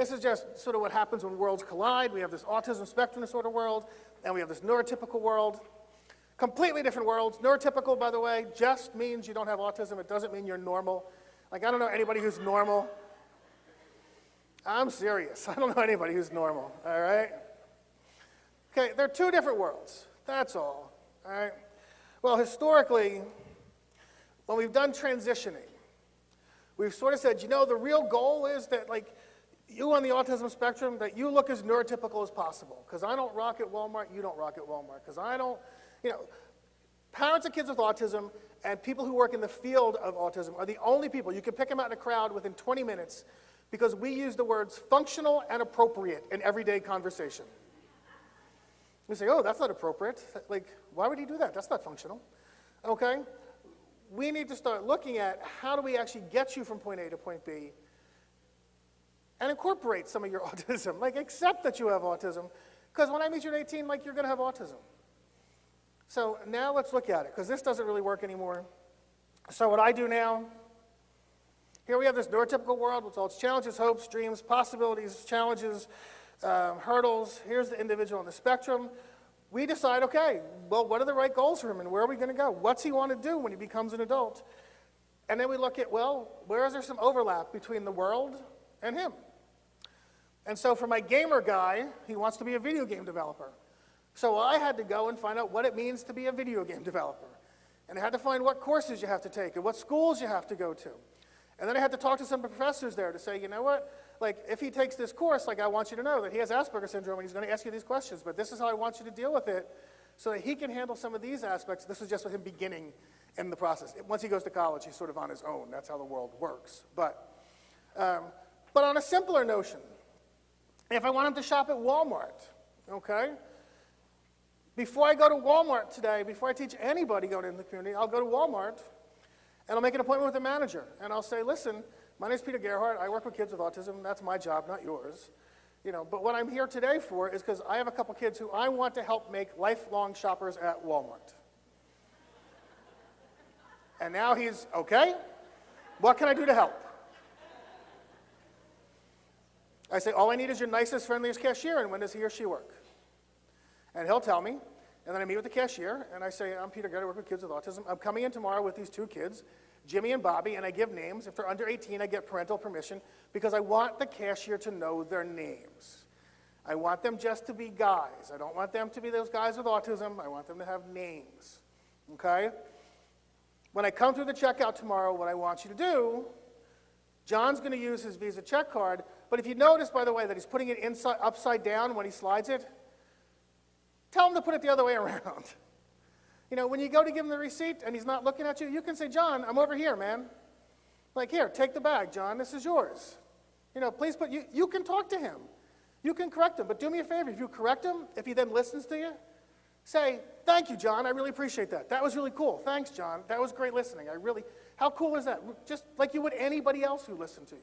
This is just sort of what happens when worlds collide. We have this autism spectrum disorder world, and we have this neurotypical world. Completely different worlds. Neurotypical, by the way, just means you don't have autism. It doesn't mean you're normal. Like, I don't know anybody who's normal. I'm serious. I don't know anybody who's normal, all right? Okay, they're two different worlds. That's all right? Well, historically, when we've done transitioning, we've sort of said, you know, the real goal is that, like, you on the autism spectrum, that you look as neurotypical as possible. Because I don't rock at Walmart, you don't rock at Walmart. Because I don't, you know, parents of kids with autism and people who work in the field of autism are the only people, you can pick them out in a crowd within 20 minutes because we use the words functional and appropriate in everyday conversation. We say, oh, that's not appropriate. Like, why would he do that? That's not functional. Okay? We need to start looking at how do we actually get you from point A to point B and incorporate some of your autism. Like, accept that you have autism. Because when I meet you at 18, like, you're going to have autism. So now let's look at it, because this doesn't really work anymore. So what I do now, here we have this neurotypical world with all its challenges, hopes, dreams, possibilities, challenges, hurdles. Here's the individual on the spectrum. We decide, okay, well, what are the right goals for him, and where are we going to go? What's he want to do when he becomes an adult? And then we look at, well, where is there some overlap between the world and him? And so for my gamer guy, he wants to be a video game developer. So I had to go and find out what it means to be a video game developer. And I had to find what courses you have to take and what schools you have to go to. And then I had to talk to some professors there to say, you know what, like, if he takes this course, like, I want you to know that he has Asperger's syndrome and he's going to ask you these questions, but this is how I want you to deal with it so that he can handle some of these aspects. This is just with him beginning in the process. Once he goes to college, he's sort of on his own. That's how the world works. But on a simpler notion, if I want him to shop at Walmart, okay, before I go to Walmart today, before I teach anybody going in the community, I'll go to Walmart and I'll make an appointment with the manager. And I'll say, listen, my name's Peter Gerhardt. I work with kids with autism. That's my job, not yours. You know, but what I'm here today for is because I have a couple kids who I want to help make lifelong shoppers at Walmart. And now he's, okay, what can I do to help? I say, all I need is your nicest, friendliest cashier, and when does he or she work? And he'll tell me, and then I meet with the cashier, and I say, I'm Peter Gerhardt, I work with kids with autism. I'm coming in tomorrow with these two kids, Jimmy and Bobby, and I give names. If they're under 18, I get parental permission, because I want the cashier to know their names. I want them just to be guys. I don't want them to be those guys with autism. I want them to have names, okay? When I come through the checkout tomorrow, what I want you to do, John's going to use his Visa check card, but if you notice, by the way, that he's putting it upside down when he slides it, tell him to put it the other way around. You know, when you go to give him the receipt and he's not looking at you, you can say, John, I'm over here, man. Like, here, take the bag, John, this is yours. You know, please put, you can talk to him. You can correct him, but do me a favor, if you correct him, if he then listens to you, say, thank you, John, I really appreciate that. That was really cool. Thanks, John. That was great listening. How cool is that? Just like you would anybody else who listened to you.